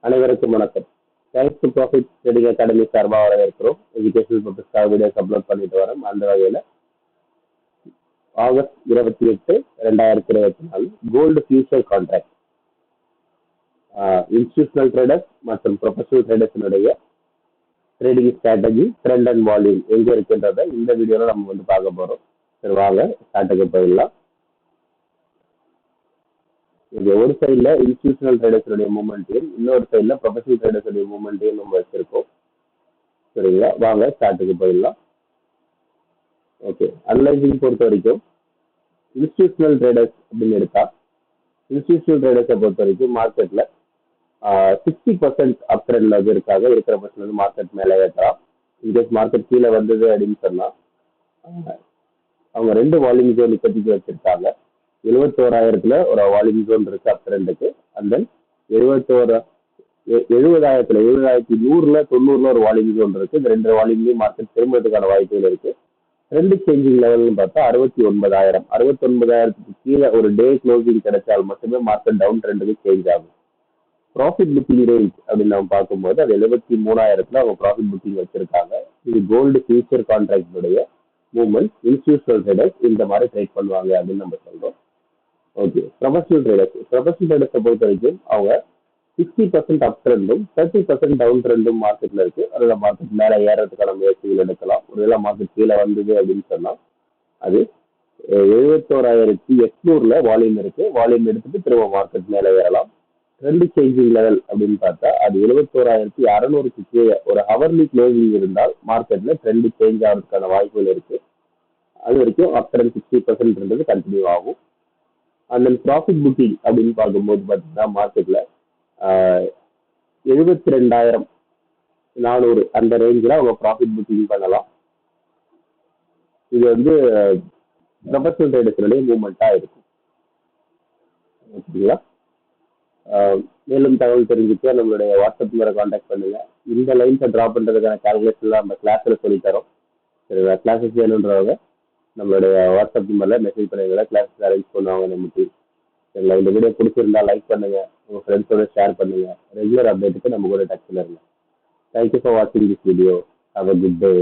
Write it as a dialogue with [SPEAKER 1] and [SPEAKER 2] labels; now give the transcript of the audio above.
[SPEAKER 1] அனைவருக்கும் வணக்கம். Thanks to profit trading academy சார்பாக வரவேற்கிறோம். எஜுகேஷனல் பர்பஸ்க்காக வீடியோஸ் அப்லோட் பண்ணிட்டு வரோம். அந்த வகையில் August 28, 2024 gold future contract institutional traders மற்றும் ப்ரொஃபஷனல் ட்ரேடர்ஸினுடைய trading strategy, trend and volume எங்க இருக்குன்றத இந்த வீடியோவில் நம்ம பார்க்க போறோம். சரி, வாங்க ஸ்டார்ட்டுக்கு போயிடலாம். இது ஒரு சைடில் இன்ஸ்டிடியூஷனல் ட்ரேடர்ஸுடைய மூவ்மெண்ட்டையும் இன்னொரு சைடில் ப்ரொஃபஷனல் ட்ரேடர்ஸுடைய மூவ்மெண்ட்டையும் நம்ம வச்சிருக்கோம். சரிங்களா, வாங்க ஸ்டார்ட்டுக்கு போயிடலாம். ஓகே, அனலைசிங் பொறுத்த வரைக்கும் இன்ஸ்டிடியூஷனல் ட்ரேடர்ஸ் அப்படின்னு எடுத்தா, இன்ஸ்டிடியூஷனல் ட்ரேடர்ஸை பொறுத்த வரைக்கும் மார்க்கெட்டில் 60% அப் ட்ரெண்ட்ல இருக்காங்க. இருக்கிற பட்சத்தில் மார்க்கெட் மேலே ஏற்றலாம். இன்கேஸ் மார்க்கெட் கீழே வந்தது அப்படின்னு சொன்னால் அவங்க 2 வால்யூம் ஜோன் இப்போதைக்கு வச்சிருக்காங்க. 71,000 ஒரு வால்யூம் ஜோன் இருக்கு அப் ட்ரெண்டுக்கு. அண்ட் தென் 70,100 90 ஒரு வால்யூம் ஜோன் இருக்கு. இந்த 2 வால்யூம்லையும் மார்க்கெட் திரும்புறதுக்கான வாய்ப்புகள் இருக்கு. ட்ரெண்ட் சேஞ்சிங் லெவல்னு பார்த்தா 69,000 69,000க்கு கீழே ஒரு டே க்ளோசிங் கிடைச்சால் மட்டுமே மார்க்கெட் டவுன் ட்ரெண்டுக்கு சேஞ்ச் ஆகும். ப்ராஃபிட் புக்கிங் ரேஞ்ச் அப்படின்னு நம்ம பார்க்கும்போது அது 73,000 அவங்க ப்ராஃபிட் புக்கிங் வச்சிருக்காங்க. இது கோல்டு ஃபியூச்சர் கான்ட்ராக்டுடைய மூவ்மெண்ட். இன்ஸ்டிடியூஷனல் ட்ரேடர்ஸ் இந்த மாதிரி ட்ரேட் பண்ணுவாங்க அப்படின்னு நம்ம சொல்றோம். ஓகே, ப்ரொஃபஷனல் ட்ரேடர்ஸை பொறுத்த வரைக்கும் அவங்க 60% அப் ட்ரெண்டும் 30% டவுன் ட்ரெண்டும் மார்க்கெட்ல இருக்கு. அதில் மார்க்கெட் மேலே ஏறதுக்கான முயற்சிகள் எடுக்கலாம். ஒருவேளை மார்க்கெட் கீழே வந்தது அப்படின்னு சொன்னா அது 71,800 வால்யூம் இருக்கு. வால்யூம் எடுத்துட்டு திரும்ப மார்க்கெட் மேலே ஏறலாம். ட்ரெண்ட் சேஞ்சிங் லெவல் அப்படின்னு பார்த்தா அது 71,600க்கு கீழே ஒரு ஹவர்லி க்ளோசிங் இருந்தால் மார்க்கெட்ல ட்ரெண்ட் சேஞ்ச் ஆகிறதுக்கான வாய்ப்புகள் இருக்கு. அது வரைக்கும் அப் ட்ரெண்ட் 60% கண்டினியூ ஆகும். அண்ட் தென் ப்ராஃபிட் புக்கிங் அப்படின்னு பார்க்கும்போது பார்த்தீங்கன்னா மார்க்கெட்ல 72,400 அந்த ரேஞ்சில் அவங்க ப்ராஃபிட் புக்கிங் பண்ணலாம். இது ப்ரொஃபஷனல் ட்ரேடர்ஸுடைய மூவ்மெண்ட்டாக இருக்கும். ஓகேங்களா, மேலும் தகவல் தெரிஞ்சுக்க நம்மளுடைய வாட்ஸ்அப் நம்பரை கான்டாக்ட் பண்ணுங்க. இந்த லைன்ஸை ட்ரா பண்ணுறதுக்கான கால்குலேஷன்லாம் நம்ம கிளாஸில் சொல்லித்தரோம். சரிங்களா, கிளாஸஸ் வேணுன்றவங்க நம்மளுடைய வாட்ஸ்அப் நம்பரில் மெசேஜ் பண்ணுங்க. கிளாஸஸ் அரேஞ்ச் பண்ணுவாங்க நம்ம டீம். சரிங்களா, இந்த வீடியோ பிடிச்சிருந்தா லைக் பண்ணுங்க, உங்கள் ஃப்ரெண்ட்ஸோட ஷேர் பண்ணுங்க. ரெகுலர் அப்டேட்டுக்கு நம்ம கூட டச்சில் இருங்க. தேங்க்யூ ஃபார் வாட்சிங் this video. Have a good day.